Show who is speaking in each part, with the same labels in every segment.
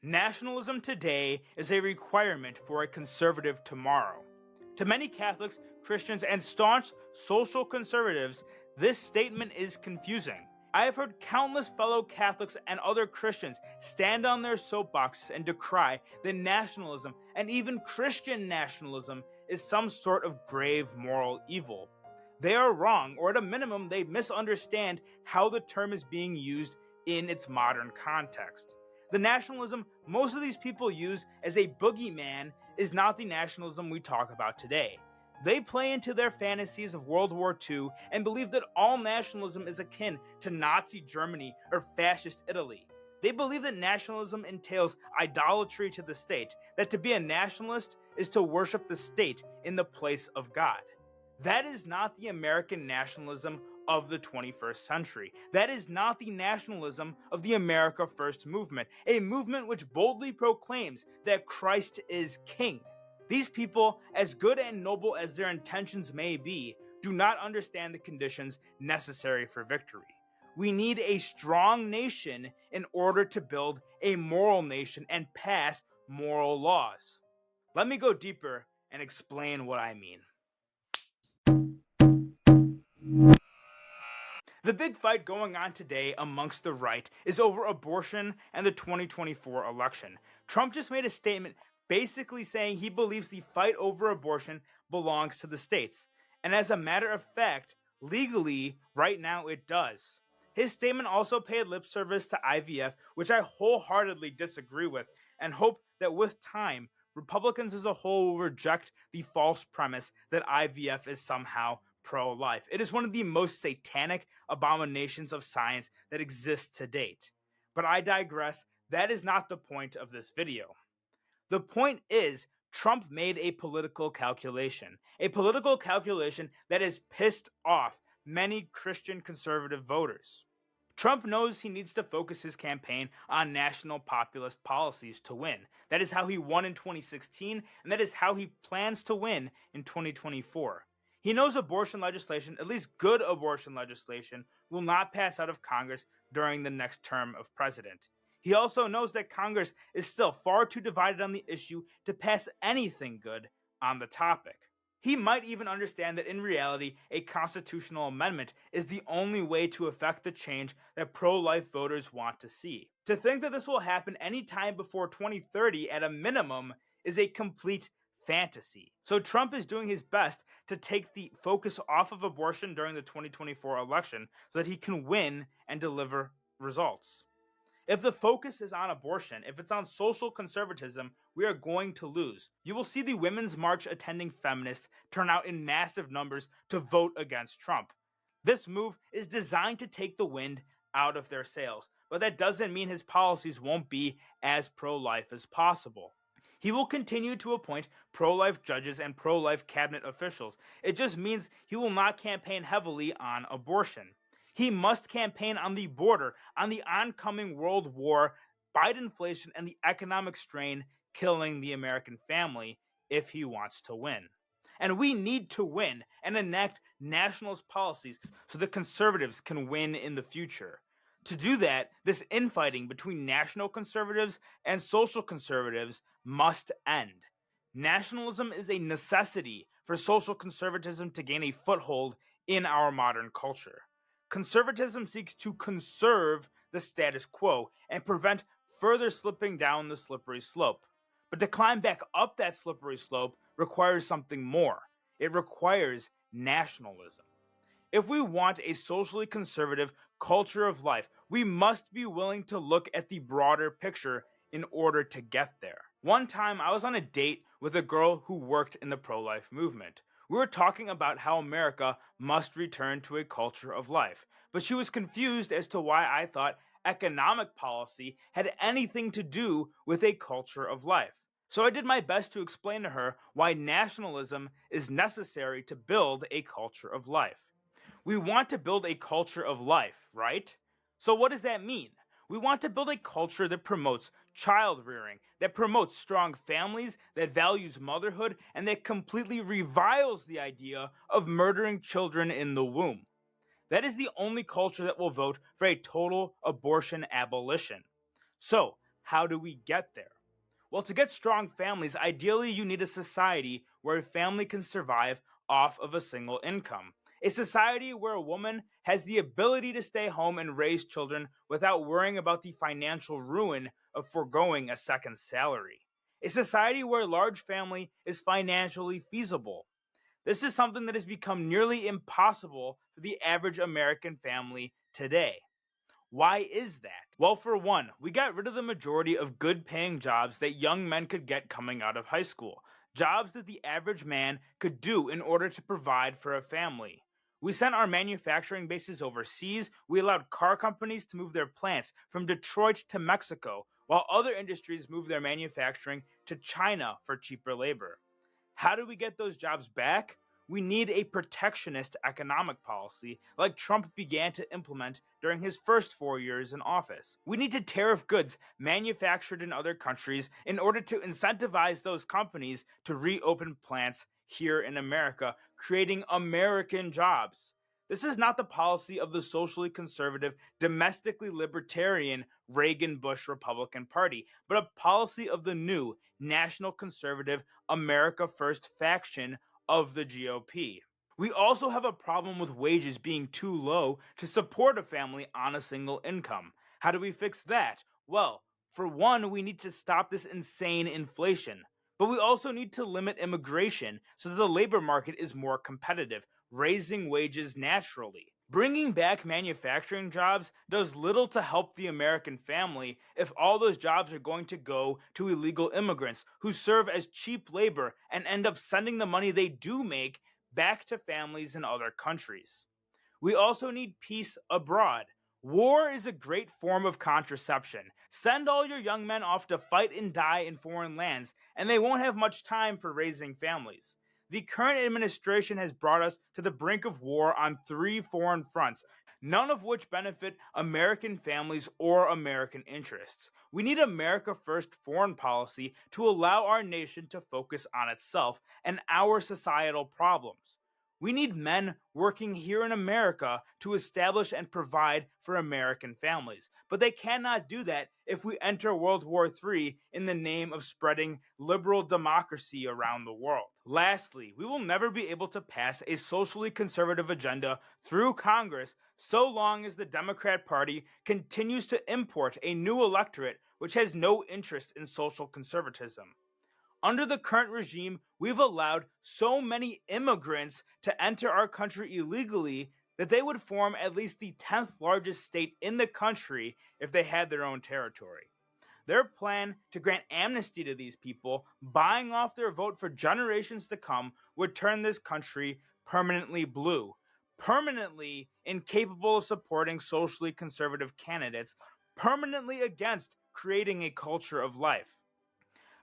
Speaker 1: Nationalism today is a requirement for a conservative tomorrow. To many Catholics, Christians, and staunch social conservatives, this statement is confusing. I have heard countless fellow Catholics and other Christians stand on their soapboxes and decry that nationalism, and even Christian nationalism, is some sort of grave moral evil. They are wrong, or at a minimum, they misunderstand how the term is being used in its modern context. The nationalism most of these people use as a boogeyman is not the nationalism we talk about today. They play into their fantasies of World War II and believe that all nationalism is akin to Nazi Germany or fascist Italy. They believe that nationalism entails idolatry to the state, that to be a nationalist is to worship the state in the place of God. That is not the American nationalism of the 21st century. That is not the nationalism of the America First movement, a movement which boldly proclaims that Christ is King. These people, as good and noble as their intentions may be, do not understand the conditions necessary for victory. We need a strong nation in order to build a moral nation and pass moral laws. Let me go deeper and explain what I mean. The big fight going on today amongst the right is over abortion and the 2024 election. Trump just made a statement basically saying he believes the fight over abortion belongs to the states. And as a matter of fact, legally, right now it does. His statement also paid lip service to IVF, which I wholeheartedly disagree with, and hope that with time, Republicans as a whole will reject the false premise that IVF is somehow pro-life. It is one of the most satanic abominations of science that exists to date. But I digress. That is not the point of this video. The point is, Trump made a political calculation that has pissed off many Christian conservative voters. Trump knows he needs to focus his campaign on national populist policies to win. That is how he won in 2016, and that is how he plans to win in 2024. He knows abortion legislation, at least good abortion legislation, will not pass out of Congress during the next term of president. He also knows that Congress is still far too divided on the issue to pass anything good on the topic. He might even understand that in reality, a constitutional amendment is the only way to effect the change that pro-life voters want to see. To think that this will happen any time before 2030 at a minimum is a complete fantasy. So Trump is doing his best to take the focus off of abortion during the 2024 election so that he can win and deliver results. If the focus is on abortion, if it's on social conservatism, we are going to lose. You will see the Women's March attending feminists turn out in massive numbers to vote against Trump. This move is designed to take the wind out of their sails, but that doesn't mean his policies won't be as pro-life as possible. He will continue to appoint pro-life judges and pro-life cabinet officials. It just means he will not campaign heavily on abortion. He must campaign on the border, on the oncoming world war, Bidenflation, and the economic strain killing the American family if he wants to win. And we need to win and enact nationalist policies so the conservatives can win in the future. To do that, this infighting between national conservatives and social conservatives must end. Nationalism is a necessity for social conservatism to gain a foothold in our modern culture. Conservatism seeks to conserve the status quo and prevent further slipping down the slippery slope. But to climb back up that slippery slope requires something more. It requires nationalism. If we want a socially conservative culture of life, we must be willing to look at the broader picture in order to get there. One time, I was on a date with a girl who worked in the pro-life movement. We were talking about how America must return to a culture of life, but she was confused as to why I thought economic policy had anything to do with a culture of life. So I did my best to explain to her why nationalism is necessary to build a culture of life. We want to build a culture of life, right? So what does that mean? We want to build a culture that promotes child rearing, that promotes strong families, that values motherhood, and that completely reviles the idea of murdering children in the womb. That is the only culture that will vote for a total abortion abolition. So, how do we get there? Well, to get strong families, ideally you need a society where a family can survive off of a single income. A society where a woman has the ability to stay home and raise children without worrying about the financial ruin of foregoing a second salary. A society where a large family is financially feasible. This is something that has become nearly impossible for the average American family today. Why is that? Well, for one, we got rid of the majority of good paying jobs that young men could get coming out of high school. Jobs that the average man could do in order to provide for a family. We sent our manufacturing bases overseas. We allowed car companies to move their plants from Detroit to Mexico, while other industries moved their manufacturing to China for cheaper labor. How do we get those jobs back? We need a protectionist economic policy like Trump began to implement during his first 4 years in office. We need to tariff goods manufactured in other countries in order to incentivize those companies to reopen plants here in America, creating American jobs. This is not the policy of the socially conservative, domestically libertarian Reagan-Bush Republican Party, but a policy of the new national conservative America First faction of the GOP. We also have a problem with wages being too low to support a family on a single income. How do we fix that? Well, for one, we need to stop this insane inflation. But we also need to limit immigration so that the labor market is more competitive, raising wages naturally. Bringing back manufacturing jobs does little to help the American family if all those jobs are going to go to illegal immigrants who serve as cheap labor and end up sending the money they do make back to families in other countries. We also need peace abroad. War is a great form of contraception. Send all your young men off to fight and die in foreign lands, and they won't have much time for raising families. The current administration has brought us to the brink of war on 3 foreign fronts, none of which benefit American families or American interests. We need America First foreign policy to allow our nation to focus on itself and our societal problems. We need men working here in America to establish and provide for American families. But they cannot do that if we enter World War III in the name of spreading liberal democracy around the world. Lastly, we will never be able to pass a socially conservative agenda through Congress so long as the Democrat Party continues to import a new electorate which has no interest in social conservatism. Under the current regime, we've allowed so many immigrants to enter our country illegally that they would form at least the 10th largest state in the country if they had their own territory. Their plan to grant amnesty to these people, buying off their vote for generations to come, would turn this country permanently blue, permanently incapable of supporting socially conservative candidates, permanently against creating a culture of life.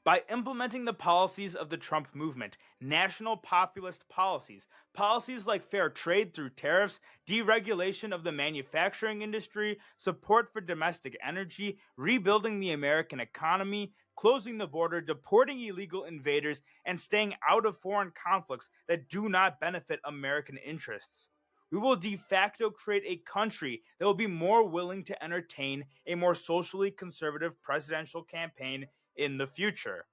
Speaker 1: By implementing the policies of the Trump movement, national populist policies, policies like fair trade through tariffs, deregulation of the manufacturing industry, support for domestic energy, rebuilding the American economy, closing the border, deporting illegal invaders, and staying out of foreign conflicts that do not benefit American interests. We will de facto create a country that will be more willing to entertain a more socially conservative presidential campaign in the future.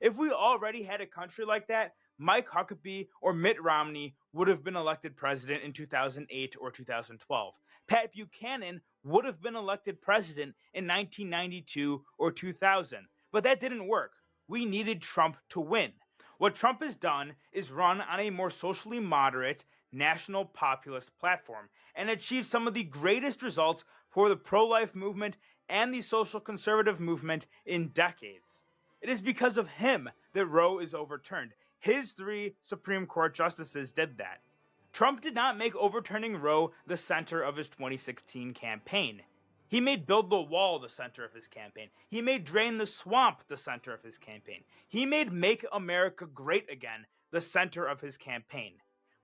Speaker 1: If we already had a country like that, Mike Huckabee or Mitt Romney would have been elected president in 2008 or 2012. Pat Buchanan would have been elected president in 1992 or 2000. But that didn't work. We needed Trump to win. What Trump has done is run on a more socially moderate, national populist platform and achieved some of the greatest results for the pro-life movement and the social conservative movement in decades. It is because of him that Roe is overturned. His 3 Supreme Court justices did that. Trump did not make overturning Roe the center of his 2016 campaign. He made build the wall the center of his campaign. He made drain the swamp the center of his campaign. He made make America great again the center of his campaign.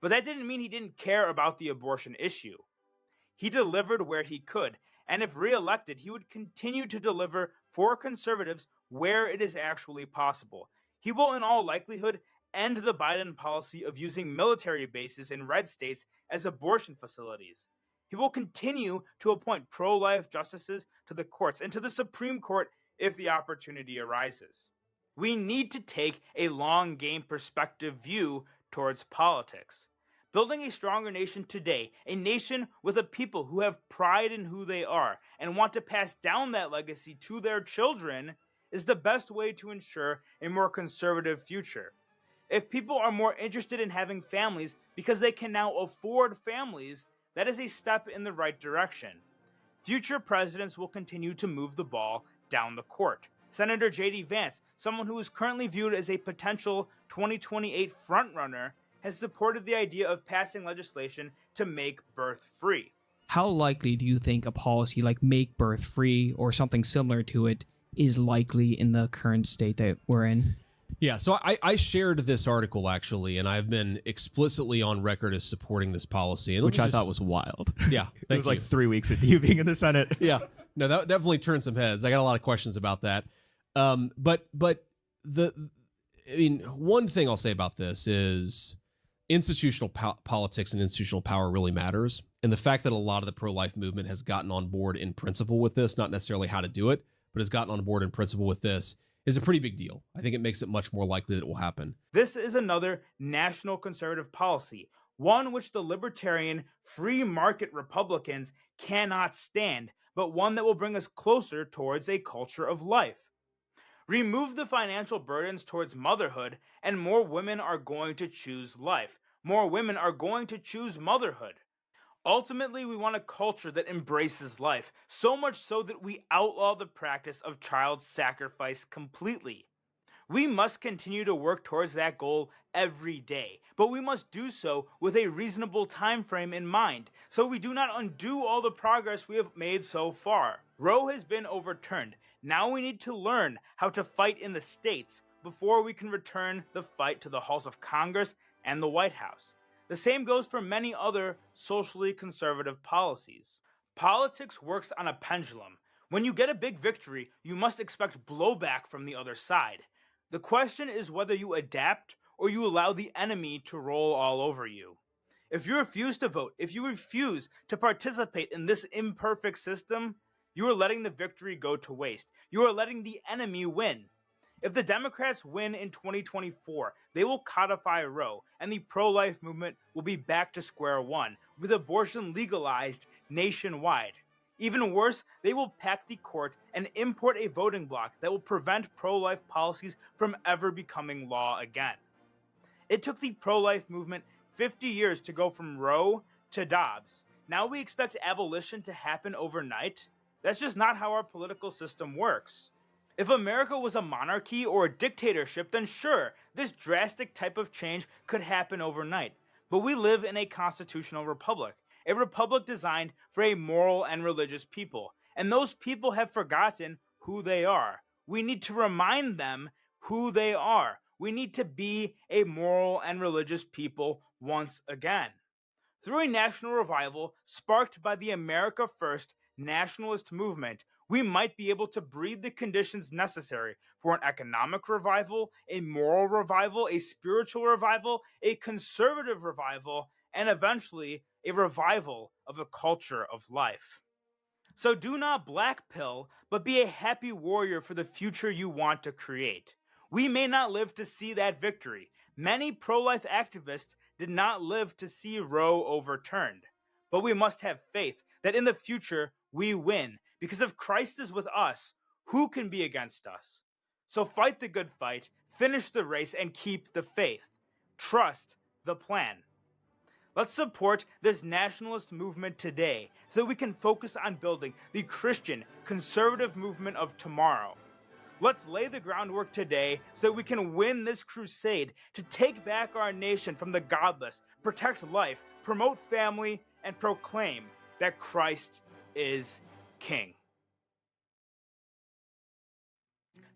Speaker 1: But that didn't mean he didn't care about the abortion issue. He delivered where he could, and if re-elected, he would continue to deliver for conservatives where it is actually possible. He will, in all likelihood, end the Biden policy of using military bases in red states as abortion facilities. He will continue to appoint pro-life justices to the courts and to the Supreme Court if the opportunity arises. We need to take a long game perspective view towards politics. Building a stronger nation today, a nation with a people who have pride in who they are and want to pass down that legacy to their children, is the best way to ensure a more conservative future. If people are more interested in having families because they can now afford families, that is a step in the right direction. Future presidents will continue to move the ball down the court. Senator J.D. Vance, someone who is currently viewed as a potential 2028 frontrunner, has supported the idea of passing legislation to make birth free.
Speaker 2: How likely do you think a policy like make birth free or something similar to it is likely in the current state that we're in?
Speaker 3: Yeah, so I shared this article, actually, and I've been explicitly on record as supporting this policy. And
Speaker 4: which I thought was wild.
Speaker 3: Yeah.
Speaker 4: It was like 3 weeks into you being in the Senate.
Speaker 3: Yeah. No, that definitely turned some heads. I got a lot of questions about that. But one thing I'll say about this is institutional politics and institutional power really matters. And the fact that a lot of the pro-life movement has gotten on board in principle with this, not necessarily how to do it, but has gotten on board in principle with this, is a pretty big deal. I think it makes it much more likely that it will happen.
Speaker 1: This is another national conservative policy, one which the libertarian, free market Republicans cannot stand, but one that will bring us closer towards a culture of life. Remove the financial burdens towards motherhood, and more women are going to choose life. More women are going to choose motherhood. Ultimately, we want a culture that embraces life, so much so that we outlaw the practice of child sacrifice completely. We must continue to work towards that goal every day, but we must do so with a reasonable time frame in mind, so we do not undo all the progress we have made so far. Roe has been overturned. Now we need to learn how to fight in the states before we can return the fight to the halls of Congress and the White House. The same goes for many other socially conservative policies. Politics works on a pendulum. When you get a big victory, you must expect blowback from the other side. The question is whether you adapt or you allow the enemy to roll all over you. If you refuse to vote, if you refuse to participate in this imperfect system, you are letting the victory go to waste. You are letting the enemy win. If the Democrats win in 2024, they will codify Roe, and the pro-life movement will be back to square one, with abortion legalized nationwide. Even worse, they will pack the court and import a voting bloc that will prevent pro-life policies from ever becoming law again. It took the pro-life movement 50 years to go from Roe to Dobbs. Now we expect abolition to happen overnight? That's just not how our political system works. If America was a monarchy or a dictatorship, then sure, this drastic type of change could happen overnight. But we live in a constitutional republic, a republic designed for a moral and religious people. And those people have forgotten who they are. We need to remind them who they are. We need to be a moral and religious people once again. Through a national revival sparked by the America First nationalist movement, we might be able to breed the conditions necessary for an economic revival, a moral revival, a spiritual revival, a conservative revival, and eventually a revival of a culture of life. So do not black pill, but be a happy warrior for the future you want to create. We may not live to see that victory. Many pro-life activists did not live to see Roe overturned. But we must have faith that in the future we win, because if Christ is with us, who can be against us? So fight the good fight, finish the race, and keep the faith. Trust the plan. Let's support this nationalist movement today so we can focus on building the Christian conservative movement of tomorrow. Let's lay the groundwork today so we can win this crusade to take back our nation from the godless, protect life, promote family, and proclaim that Christ is King.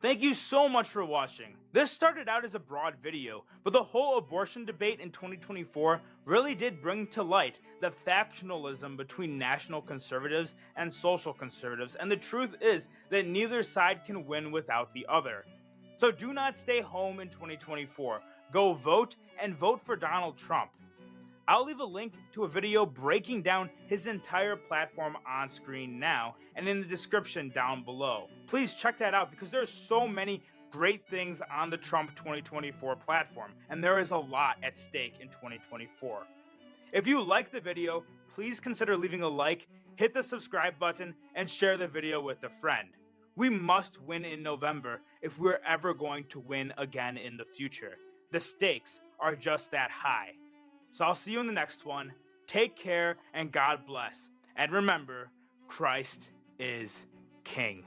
Speaker 1: Thank you so much for watching. This started out as a broad video, but the whole abortion debate in 2024 really did bring to light the factionalism between national conservatives and social conservatives, and the truth is that neither side can win without the other. So do not stay home in 2024. Go vote, and vote for Donald Trump. I'll leave a link to a video breaking down his entire platform on screen now and in the description down below. please check that out because there's so many great things on the Trump 2024 platform, and there is a lot at stake in 2024. If you like the video, please consider leaving a like, hit the subscribe button, and share the video with a friend. We must win in November if we're ever going to win again in the future. The stakes are just that high. So I'll see you in the next one. Take care and God bless. And remember, Christ is King.